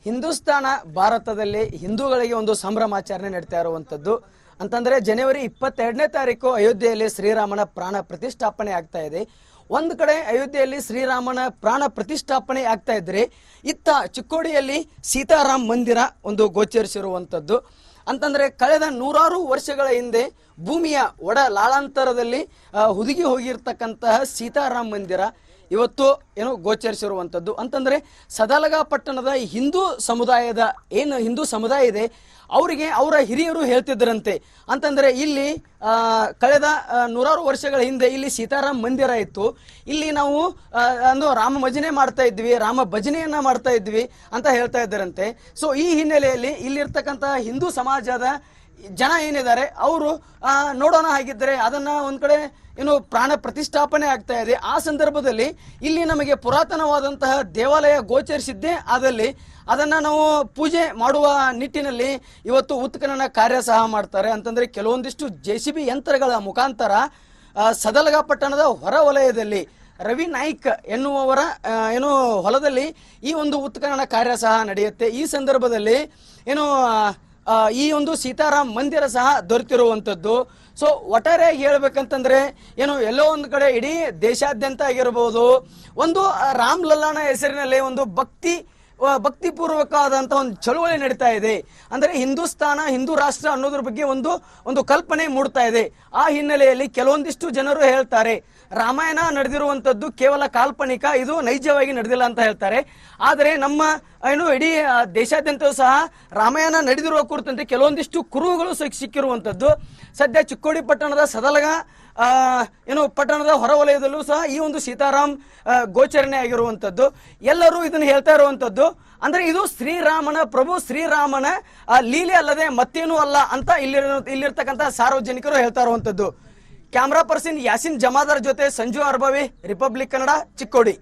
ಹಿಂದೂಸ್ತಾನ ಭಾರತದಲ್ಲಿ ಹಿಂದೂಗಳಿಗೆ ಒಂದು ಸಂಭ್ರಮಾಚರಣೆ ನಡೀತಾ ಇರುವಂಥದ್ದು ಅಂತಂದರೆ ಜನವರಿ 22ನೇ ತಾರೀಕು ಅಯೋಧ್ಯೆಯಲ್ಲಿ ಶ್ರೀರಾಮನ ಪ್ರಾಣ ಪ್ರತಿಷ್ಠಾಪನೆ ಆಗ್ತಾ ಇದೆ. ಒಂದು ಕಡೆ ಅಯೋಧ್ಯೆಯಲ್ಲಿ ಶ್ರೀರಾಮನ ಪ್ರಾಣ ಪ್ರತಿಷ್ಠಾಪನೆ ಆಗ್ತಾ ಇದ್ರೆ ಇತ್ತ ಚಿಕ್ಕೋಡಿಯಲ್ಲಿ ಸೀತಾರಾಮ್ ಮಂದಿರ ಒಂದು ಗೋಚರಿಸಿರುವಂಥದ್ದು. ಅಂತಂದರೆ ಕಳೆದ ನೂರಾರು ವರ್ಷಗಳ ಹಿಂದೆ ಭೂಮಿಯ ಒಡ ಲಾಳಾಂತರದಲ್ಲಿ ಹುದುಗಿ ಹೋಗಿರ್ತಕ್ಕಂತಹ ಸೀತಾರಾಮ್ ಮಂದಿರ ಇವತ್ತು ಏನು ಗೋಚರಿಸಿರುವಂಥದ್ದು. ಅಂತಂದರೆ ಸದಲಗ ಪಟ್ಟಣದ ಹಿಂದೂ ಸಮುದಾಯದ ಏನು ಹಿಂದೂ ಸಮುದಾಯ ಇದೆ ಅವರಿಗೆ ಅವರ ಹಿರಿಯರು ಹೇಳ್ತಿದ್ದರಂತೆ. ಅಂತಂದರೆ ಇಲ್ಲಿ ಕಳೆದ ನೂರಾರು ವರ್ಷಗಳ ಹಿಂದೆ ಇಲ್ಲಿ ಸೀತಾರಾಮ್ ಮಂದಿರ ಇತ್ತು, ಇಲ್ಲಿ ನಾವು ಒಂದು ರಾಮ ಭಜನೆ ಮಾಡ್ತಾ ಇದ್ವಿ, ರಾಮ ಭಜನೆಯನ್ನು ಮಾಡ್ತಾ ಇದ್ವಿ ಅಂತ ಹೇಳ್ತಾ ಇದ್ದರಂತೆ. ಸೊ ಈ ಹಿನ್ನೆಲೆಯಲ್ಲಿ ಇಲ್ಲಿರ್ತಕ್ಕಂಥ ಹಿಂದೂ ಸಮಾಜದ ಜನ ಏನಿದ್ದಾರೆ ಅವರು ನೋಡೋಣ ಹಾಗಿದ್ದರೆ ಅದನ್ನು ಒಂದು ಕಡೆ ಏನು ಪ್ರಾಣ ಪ್ರತಿಷ್ಠಾಪನೆ ಆಗ್ತಾ ಇದೆ. ಆ ಸಂದರ್ಭದಲ್ಲಿ ಇಲ್ಲಿ ನಮಗೆ ಪುರಾತನವಾದಂತಹ ದೇವಾಲಯ ಗೋಚರಿಸಿದ್ದೇ ಆದಲ್ಲಿ ಅದನ್ನು ನಾವು ಪೂಜೆ ಮಾಡುವ ನಿಟ್ಟಿನಲ್ಲಿ ಇವತ್ತು ಉತ್ಖನನ ಕಾರ್ಯ ಸಹ ಮಾಡ್ತಾರೆ. ಅಂತಂದರೆ ಕೆಲವೊಂದಿಷ್ಟು JCB ಯಂತ್ರಗಳ ಮುಖಾಂತರ ಸದಲಗ ಪಟ್ಟಣದ ಹೊರ ವಲಯದಲ್ಲಿ ರವಿ ನಾಯ್ಕ್ ಎನ್ನುವವರ ಏನು ಹೊಲದಲ್ಲಿ ಈ ಒಂದು ಉತ್ಖನನ ಕಾರ್ಯ ಸಹ ನಡೆಯುತ್ತೆ. ಈ ಸಂದರ್ಭದಲ್ಲಿ ಏನು ಈ ಒಂದು ಸೀತಾರಾಮ್ ಮಂದಿರ ಸಹ ದೊರೆತಿರುವಂಥದ್ದು. ಸೊ ಒಟ್ಟಾರೆಯಾಗಿ ಹೇಳ್ಬೇಕಂತಂದ್ರೆ ಏನು ಎಲ್ಲೋ ಒಂದು ಕಡೆ ಇಡೀ ದೇಶಾದ್ಯಂತ ಆಗಿರ್ಬೋದು ಒಂದು ರಾಮ್ ಲಲ್ಲಾನ ಹೆಸರಿನಲ್ಲಿ ಒಂದು ಭಕ್ತಿಪೂರ್ವಕವಾದಂಥ ಒಂದು ಚಳುವಳಿ ನಡೀತಾ ಇದೆ. ಅಂದರೆ ಹಿಂದೂಸ್ತಾನ ಹಿಂದೂ ರಾಷ್ಟ್ರ ಅನ್ನೋದ್ರ ಬಗ್ಗೆ ಒಂದು ಕಲ್ಪನೆ ಮೂಡ್ತಾ ಇದೆ. ಆ ಹಿನ್ನೆಲೆಯಲ್ಲಿ ಕೆಲವೊಂದಿಷ್ಟು ಜನರು ಹೇಳ್ತಾರೆ ರಾಮಾಯಣ ನಡೆದಿರುವಂಥದ್ದು ಕೇವಲ ಕಾಲ್ಪನಿಕ, ಇದು ನೈಜವಾಗಿ ನಡೆದಿಲ್ಲ ಅಂತ ಹೇಳ್ತಾರೆ. ಆದರೆ ನಮ್ಮ ಏನು ಇಡೀ ದೇಶಾದ್ಯಂತವೂ ಸಹ ರಾಮಾಯಣ ನಡೆದಿರುವ ಕುರಿತಂತೆ ಕೆಲವೊಂದಿಷ್ಟು ಕುರುಹುಗಳು ಸಿಕ್ಕಿರುವಂಥದ್ದು. ಸದ್ಯ ಚಿಕ್ಕೋಡಿ ಪಟ್ಟಣದ ಸದಲಗ ಏನು ಪಟ್ಟಣದ ಹೊರವಲಯದಲ್ಲೂ ಸಹ ಈ ಒಂದು ಸೀತಾರಾಮ್ ಗೋಚರಣೆ ಆಗಿರುವಂಥದ್ದು. ಎಲ್ಲರೂ ಇದನ್ನು ಹೇಳ್ತಾ ಇರುವಂಥದ್ದು ಅಂದರೆ ಇದು ಶ್ರೀರಾಮನ ಪ್ರಭು ಶ್ರೀರಾಮನ ಲೀಲೆ ಅಲ್ಲದೆ ಮತ್ತೇನೂ ಅಲ್ಲ ಅಂತ ಇಲ್ಲಿರ್ತಕ್ಕಂಥ ಸಾರ್ವಜನಿಕರು ಹೇಳ್ತಾ ಇರುವಂಥದ್ದು. ಕ್ಯಾಮ್ರಾ ಪರ್ಸನ್ ಯಾಸಿನ್ ಜಮಾದಾರ್ ಜೊತೆ ಸಂಜು ಅರ್ಬಾವಿ, ರಿಪಬ್ಲಿಕ್ ಕನ್ನಡ, ಚಿಕ್ಕೋಡಿ.